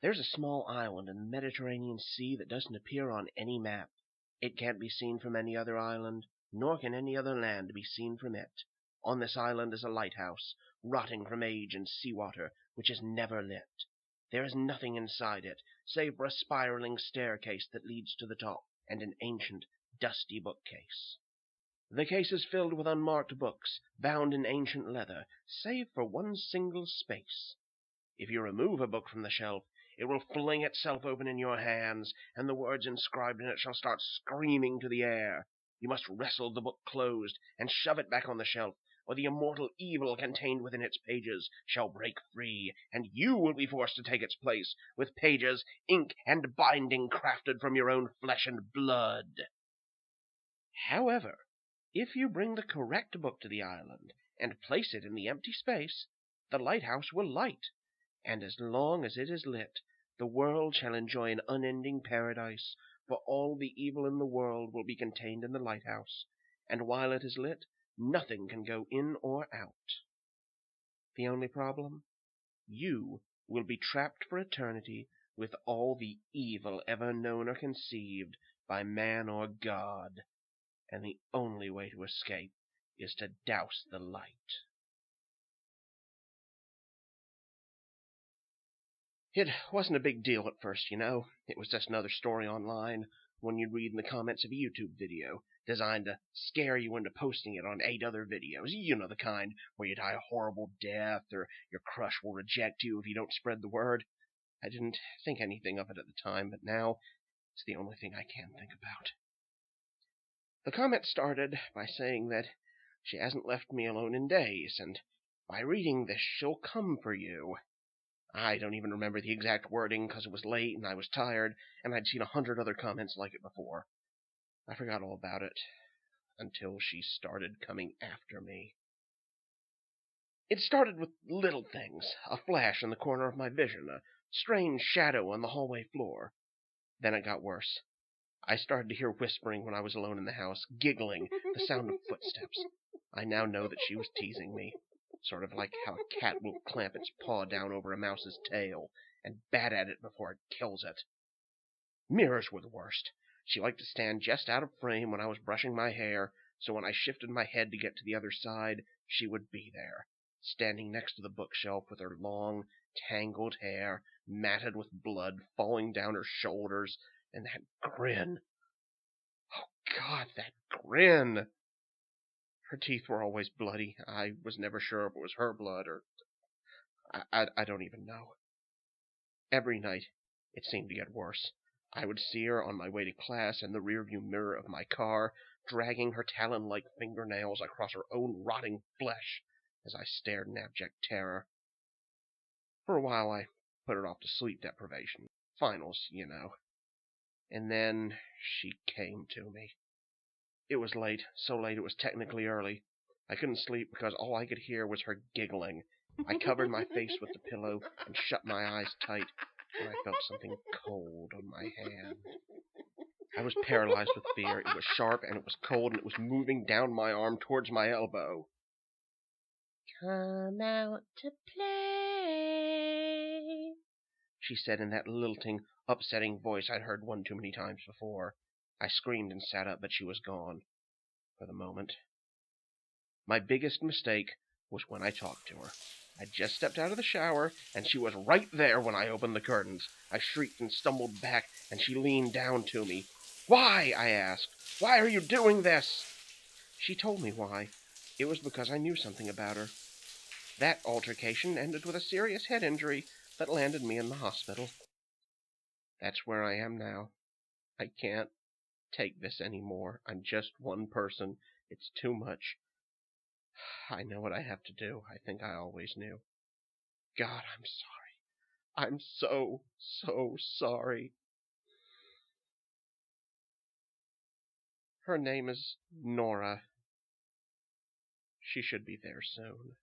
There's a small island in the Mediterranean Sea that doesn't appear on any map. It can't be seen from any other island, nor can any other land be seen from it. On this island is a lighthouse, rotting from age and sea-water, which is never lit. There is nothing inside it, save for a spiraling staircase that leads to the top, and an ancient, dusty bookcase. The case is filled with unmarked books, bound in ancient leather, save for one single space. If you remove a book from the shelf, it will fling itself open in your hands, and the words inscribed in it shall start screaming to the air. You must wrestle the book closed and shove it back on the shelf, or the immortal evil contained within its pages shall break free, and you will be forced to take its place, with pages, ink, and binding crafted from your own flesh and blood. However, if you bring the correct book to the island and place it in the empty space, the lighthouse will light, and as long as it is lit, the world shall enjoy an unending paradise, for all the evil in the world will be contained in the lighthouse, and while it is lit, nothing can go in or out. The only problem? You will be trapped for eternity with all the evil ever known or conceived by man or God, and the only way to escape is to douse the light. It wasn't a big deal at first, you know. It was just another story online, one you'd read in the comments of a YouTube video, designed to scare you into posting it on 8 other videos. You know, the kind where you die a horrible death, or your crush will reject you if you don't spread the word. I didn't think anything of it at the time, but now it's the only thing I can think about. The comment started by saying that she hasn't left me alone in days, and by reading this she'll come for you. I don't even remember the exact wording because it was late and I was tired, and I'd seen 100 other comments like it before. I forgot all about it until she started coming after me. It started with little things, a flash in the corner of my vision, a strange shadow on the hallway floor. Then it got worse. I started to hear whispering when I was alone in the house, giggling, the sound of footsteps. I now know that she was teasing me, sort of like how a cat will clamp its paw down over a mouse's tail and bat at it before it kills it. Mirrors were the worst. She liked to stand just out of frame when I was brushing my hair, so when I shifted my head to get to the other side, she would be there, standing next to the bookshelf with her long, tangled hair, matted with blood, falling down her shoulders, and that grin. Oh, God, that grin! Her teeth were always bloody. I was never sure if it was her blood or... I don't even know. Every night, it seemed to get worse. I would see her on my way to class in the rearview mirror of my car, dragging her talon-like fingernails across her own rotting flesh as I stared in abject terror. For a while, I put it off to sleep deprivation. Finals, you know. And then she came to me. It was late, so late it was technically early. I couldn't sleep because all I could hear was her giggling. I covered my face with the pillow and shut my eyes tight when I felt something cold on my hand. I was paralyzed with fear. It was sharp and it was cold and it was moving down my arm towards my elbow. "Come out to play," she said in that lilting, upsetting voice I'd heard one too many times before. I screamed and sat up, but she was gone. For the moment. My biggest mistake was when I talked to her. I just stepped out of the shower, and she was right there when I opened the curtains. I shrieked and stumbled back, and she leaned down to me. "Why?" I asked. "Why are you doing this?" She told me why. It was because I knew something about her. That altercation ended with a serious head injury that landed me in the hospital. That's where I am now. I can't take this anymore. I'm just one person. It's too much. I know what I have to do. I think I always knew. God, I'm sorry. I'm so sorry. Her name is Nora. She should be there soon.